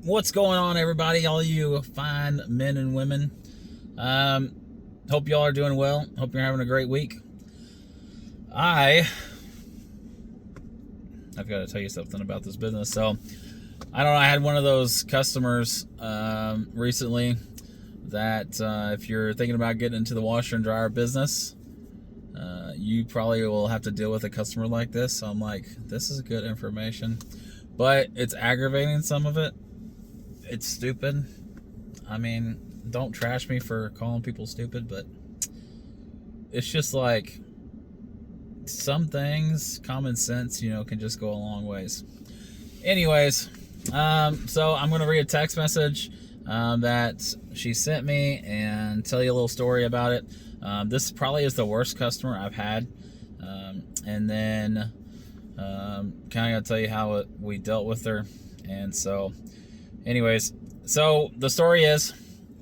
What's going on, everybody? All you fine men and women. Hope y'all are doing well. Hope you're having a great week. I've got to tell you something about this business. So, I don't know. I had one of those customers recently that if you're thinking about getting into the washer and dryer business, you probably will have to deal with a customer like this. So I'm like, this is good information, but it's aggravating, some of it. It's stupid. I mean, don't trash me for calling people stupid, but it's just like some things, common sense, can just go a long ways. Anyways, so I'm going to read a text message that she sent me and tell you a little story about it. This probably is the worst customer I've had. And then kind of tell you how we dealt with her. And so, anyways, so the story is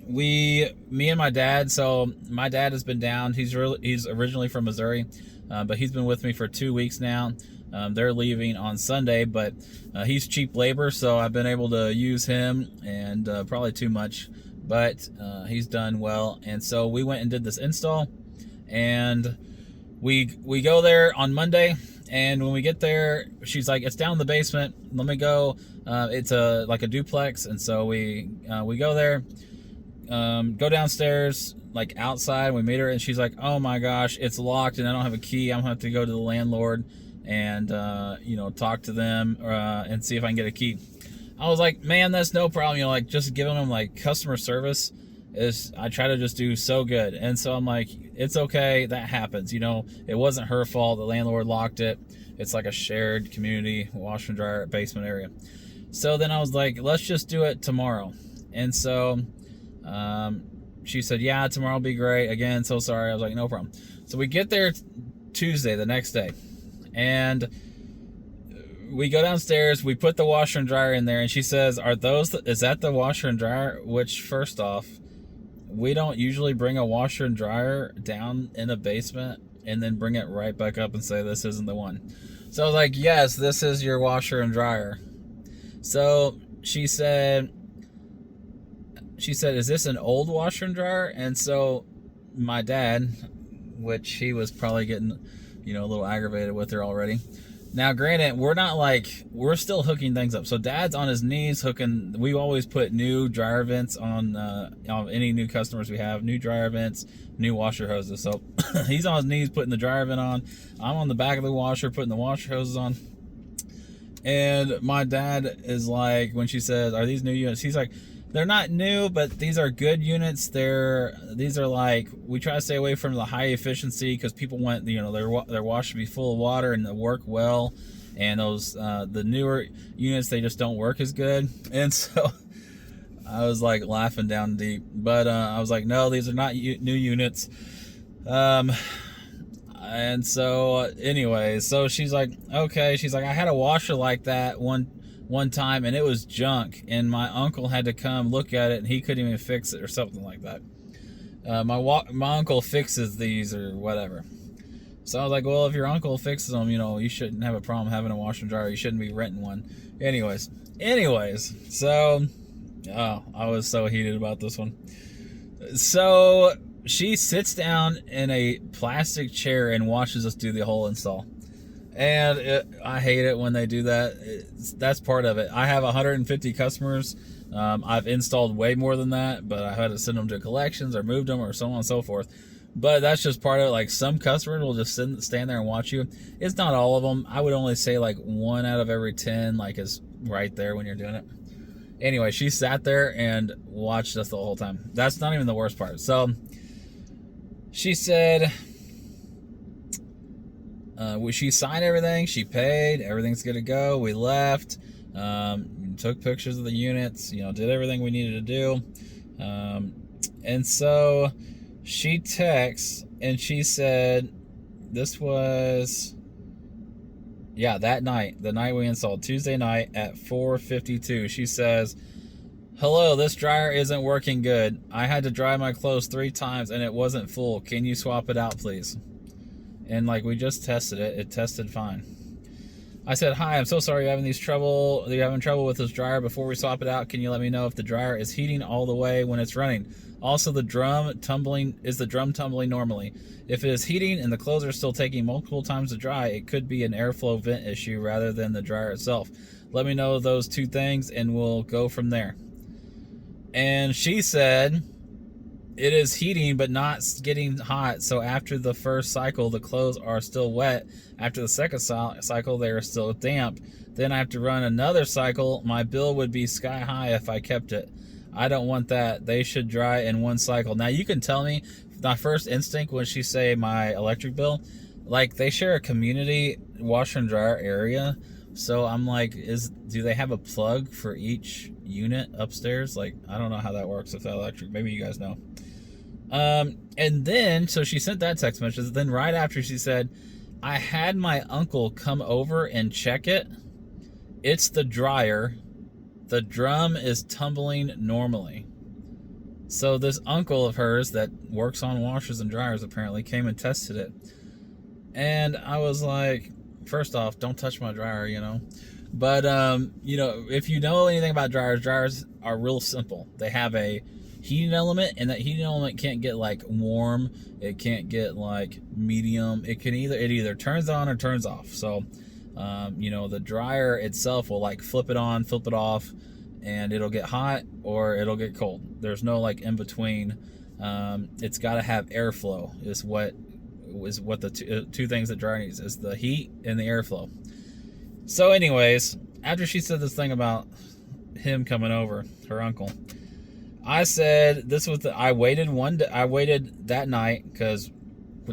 me and my dad. So my dad has been down. He's originally from Missouri, but he's been with me for 2 weeks now. They're leaving on Sunday, but he's cheap labor, so I've been able to use him, and probably too much, but he's done well. And so we went and did this install, and we go there on Monday. And when we get there, she's like, "It's down in the basement. Let me go." It's like a duplex, and so we go there, go downstairs, like outside. We meet her, and she's like, "Oh my gosh, it's locked, and I don't have a key. I'm gonna have to go to the landlord and talk to them and see if I can get a key." I was like, "Man, that's no problem. Like just giving them like customer service is, I try to just do so good." And so I'm like, it's okay, that happens. It wasn't her fault. The landlord locked it. It's like a shared community washer and dryer basement area. So then I was like, let's just do it tomorrow. And so she said, "Yeah, tomorrow will be great." Again, so sorry. I was like, no problem. So we get there Tuesday, the next day, and we go downstairs, we put the washer and dryer in there, and she says, is that the washer and dryer? Which, first off, we don't usually bring a washer and dryer down in a basement and then bring it right back up and say this isn't the one. So I was like, yes, this is your washer and dryer. So she said, "Is this an old washer and dryer?" And so my dad, which he was probably getting, a little aggravated with her already. Now, granted, we're still hooking things up. So Dad's on his knees hooking. We always put new dryer vents on any new customers we have, new dryer vents, new washer hoses. So he's on his knees putting the dryer vent on. I'm on the back of the washer putting the washer hoses on. And my dad is like, when she says, "Are these new units?" He's like, "They're not new, but these are good units. These are like, we try to stay away from the high efficiency because people want, their wash to be full of water and to work well. And those the newer units, they just don't work as good." And so I was like laughing down deep, but I was like, "No, these are not new units." And so anyways, so she's like, okay. She's like, "I had a washer like that one time, and it was junk, and my uncle had to come look at it, and he couldn't even fix it," or something like that. My uncle fixes these or whatever. So I was like, well, if your uncle fixes them, you shouldn't have a problem having a washer and dryer. You shouldn't be renting one. Anyways, so I was so heated about this one. So she sits down in a plastic chair and watches us do the whole install. And I hate it when they do that. That's part of it. I have 150 customers. I've installed way more than that, but I had to send them to collections or moved them or so on and so forth. But that's just part of it. Like, some customers will just stand there and watch you. It's not all of them. I would only say like 1 out of every 10 is right there when you're doing it. Anyway, she sat there and watched us the whole time. That's not even the worst part. So she said, she signed everything, she paid, everything's good to go. We left, took pictures of the units, did everything we needed to do. And so she texts and she said, this was, that night, the night we installed, Tuesday night at 4:52. She says, "Hello, this dryer isn't working good. I had to dry my clothes 3 times and it wasn't full. Can you swap it out, please?" And we just tested it. It tested fine. I said, hi, I'm so sorry you're having trouble with this dryer. Before we swap it out, can you let me know if the dryer is heating all the way when it's running? Also, the drum tumbling normally? If it is heating and the clothes are still taking multiple times to dry, it could be an airflow vent issue rather than the dryer itself. Let me know those two things and we'll go from there. And she said it is heating but not getting hot, so after the first cycle the clothes are still wet. After the second cycle they are still damp. Then I have to run another cycle. My bill would be sky high if I kept it. I don't want that. They should dry in one cycle. Now you can tell me, my first instinct when she say my electric bill, like they share a community washer and dryer area, so I'm like, do they have a plug for each unit upstairs? Like, I don't know how that works with that electric. Maybe you guys know. And then, so she sent that text message. Then right after she said, I had my uncle come over and check it. It's the dryer. The drum is tumbling normally. So this uncle of hers that works on washers and dryers apparently came and tested it. And I was like, first off, don't touch my dryer, you know. But, you know, if you know anything about dryers are real simple. They have a heating element, and that heating element can't get like warm. It can't get like medium. It either turns on or turns off. So, you know, the dryer itself will like flip it on, flip it off, and it'll get hot or it'll get cold. There's no like in between. It's got to have airflow is what the two things that dryer needs is the heat and the airflow. So anyways, after she said this thing about him coming over, her uncle, I said I waited that night because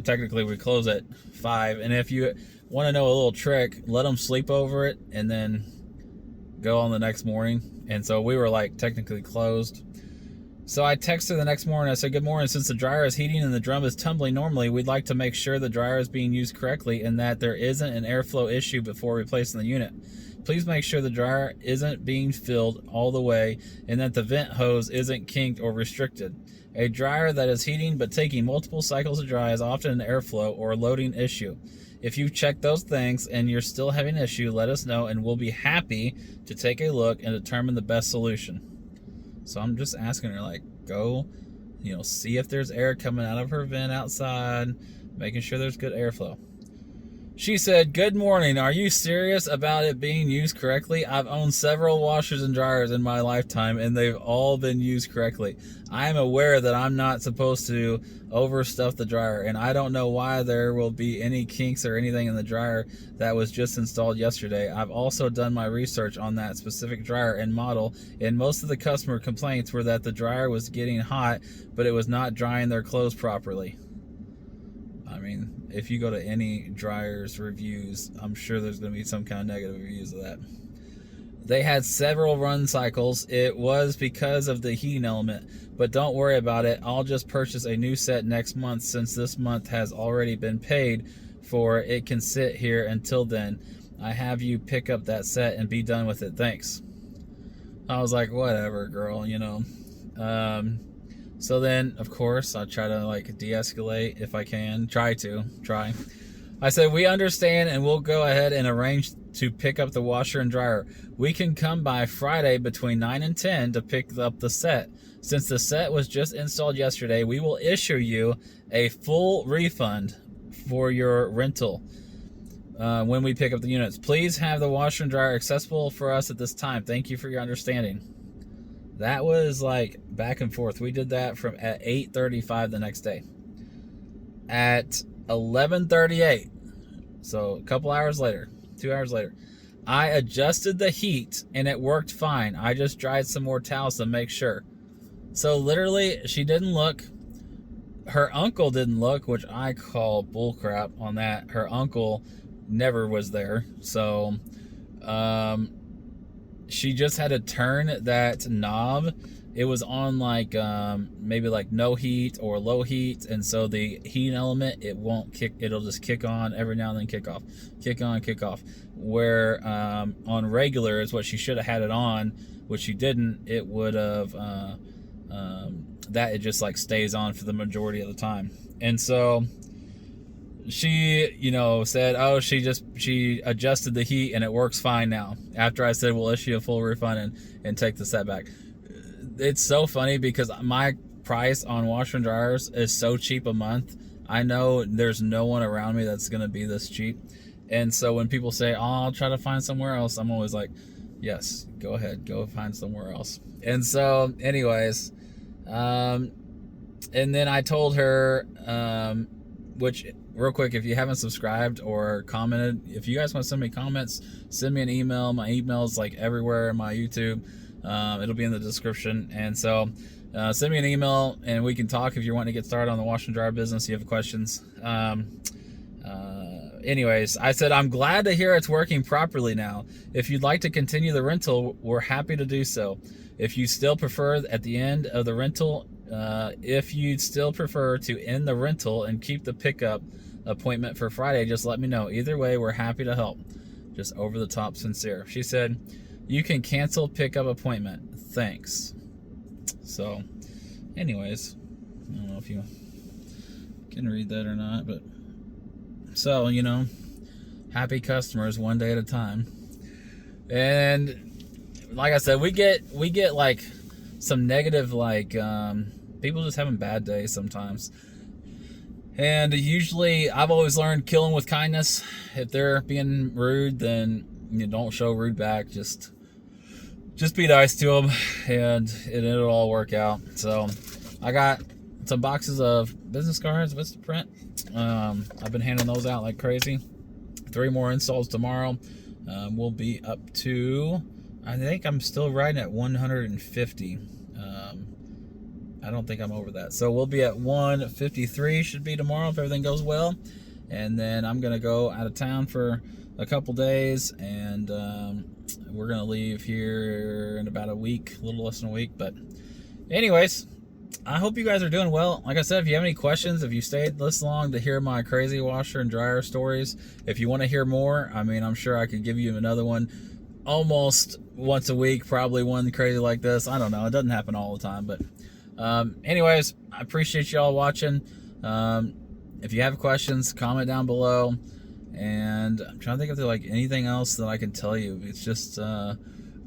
technically we close at 5, and if you want to know a little trick, let them sleep over it and then go on the next morning. And so we were like technically closed. So I texted her the next morning. I said, good morning. Since the dryer is heating and the drum is tumbling normally, we'd like to make sure the dryer is being used correctly and that there isn't an airflow issue before replacing the unit. Please make sure the dryer isn't being filled all the way and that the vent hose isn't kinked or restricted. A dryer that is heating but taking multiple cycles to dry is often an airflow or loading issue. If you've checked those things and you're still having an issue, let us know and we'll be happy to take a look and determine the best solution. So I'm just asking her, like, go, you know, see if there's air coming out of her vent outside, making sure there's good airflow. She said, good morning. Are you serious about it being used correctly? I've owned several washers and dryers in my lifetime, and they've all been used correctly. I am aware that I'm not supposed to overstuff the dryer, and I don't know why there will be any kinks or anything in the dryer that was just installed yesterday. I've also done my research on that specific dryer and model, and most of the customer complaints were that the dryer was getting hot, but it was not drying their clothes properly. I mean, if you go to any dryers reviews, I'm sure there's going to be some kind of negative reviews of that. They had several run cycles. It was because of the heating element, but don't worry about it. I'll just purchase a new set next month since this month has already been paid for. It can sit here until then. I have you pick up that set and be done with it. Thanks. I was like, whatever, girl, you know. So then, of course, I'll try to like de-escalate if I can. Try. I said, we understand and we'll go ahead and arrange to pick up the washer and dryer. We can come by Friday between 9 and 10 to pick up the set. Since the set was just installed yesterday, we will issue you a full refund for your rental when we pick up the units. Please have the washer and dryer accessible for us at this time. Thank you for your understanding. That was like back and forth. We did that from at 8:35 the next day. At 11:38, so a couple hours later, 2 hours later, I adjusted the heat and it worked fine. I just dried some more towels to make sure. So literally, she didn't look. Her uncle didn't look, which I call bullcrap on that. Her uncle never was there. So, she just had to turn that knob. It was on like maybe like no heat or low heat, and so the heat element, it won't kick. It'll just kick on every now and then, kick off, kick on, kick off. Where on regular is what she should have had it on, which she didn't. It would have that it just like stays on for the majority of the time. And so she, said, oh, she adjusted the heat and it works fine now. After I said we'll issue a full refund and take the setback. It's so funny because my price on washer and dryers is so cheap a month. I know there's no one around me that's going to be this cheap. And so when people say, oh, I'll try to find somewhere else, I'm always like, yes, go ahead, go find somewhere else. And so anyways, and then I told her, which real quick, if you haven't subscribed or commented, if you guys want to send me comments, send me an email. My email's like everywhere in my YouTube. It'll be in the description. And so send me an email and we can talk if you're wanting to get started on the wash and dryer business. You have questions. Anyways, I said, I'm glad to hear it's working properly now. If you'd like to continue the rental, we're happy to do so. If you still prefer at the end of the rental, if you'd still prefer to end the rental and keep the pickup appointment for Friday, just let me know. Either way, we're happy to help. Just over the top sincere. She said, you can cancel pickup appointment. Thanks. So, anyways, I don't know if you can read that or not, but so, happy customers one day at a time. And like I said, we get like some negative, like people just having bad days sometimes. And usually I've always learned kill them with kindness. If they're being rude, then you don't show rude back. Just be nice to them and it'll all work out. So I got some boxes of business cards, Vistaprint. I've been handing those out like crazy. 3 more installs tomorrow. We'll be up to, I think I'm still riding at 150. I don't think I'm over that. So we'll be at 153 should be tomorrow if everything goes well. And then I'm going to go out of town for a couple days and we're going to leave here in about a week, a little less than a week. But anyways, I hope you guys are doing well. Like I said, if you have any questions, if you stayed this long to hear my crazy washer and dryer stories, if you want to hear more, I mean, I'm sure I could give you another one almost once a week, probably one crazy like this. I don't know. It doesn't happen all the time. But anyways, I appreciate y'all watching. If you have questions, comment down below. And I'm trying to think if there's like anything else that I can tell you. It's just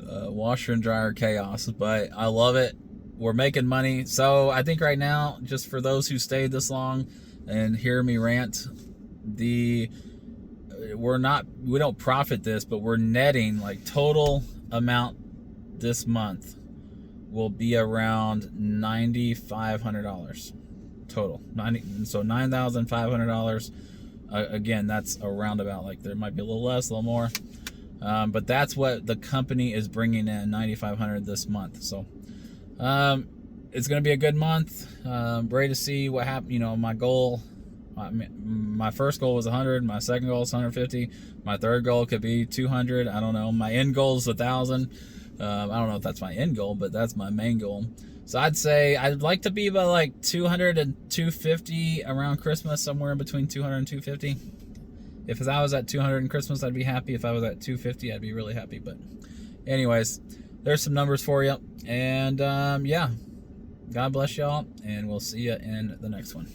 washer and dryer chaos. But I love it. We're making money. So I think right now, just for those who stayed this long and hear me rant, we don't profit this, but we're netting like total amount this month will be around $9,500 total. So $9,500. Again, that's a roundabout. Like there might be a little less, a little more, but that's what the company is bringing in, $9,500 this month. So. It's going to be a good month. Ready to see what happened. My goal, my first goal was 100. My second goal is 150. My third goal could be 200. I don't know. My end goal is 1,000. I don't know if that's my end goal, but that's my main goal. So I'd say I'd like to be about like 200 and 250 around Christmas, somewhere in between 200 and 250. If I was at 200 in Christmas, I'd be happy. If I was at 250, I'd be really happy. But anyways, there's some numbers for you. And yeah, God bless y'all, and we'll see you in the next one.